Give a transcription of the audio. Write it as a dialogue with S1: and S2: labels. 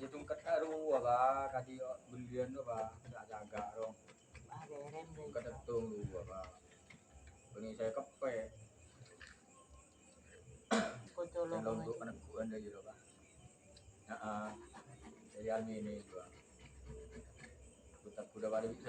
S1: Ya tungkat aru apa kadi belian apa jaga dong. Tungkat tetung lu apa. Ini saya kepe. Yang untuk penekuan dia gitu apa. Nah, jadi ini juga. Kuda pada bisa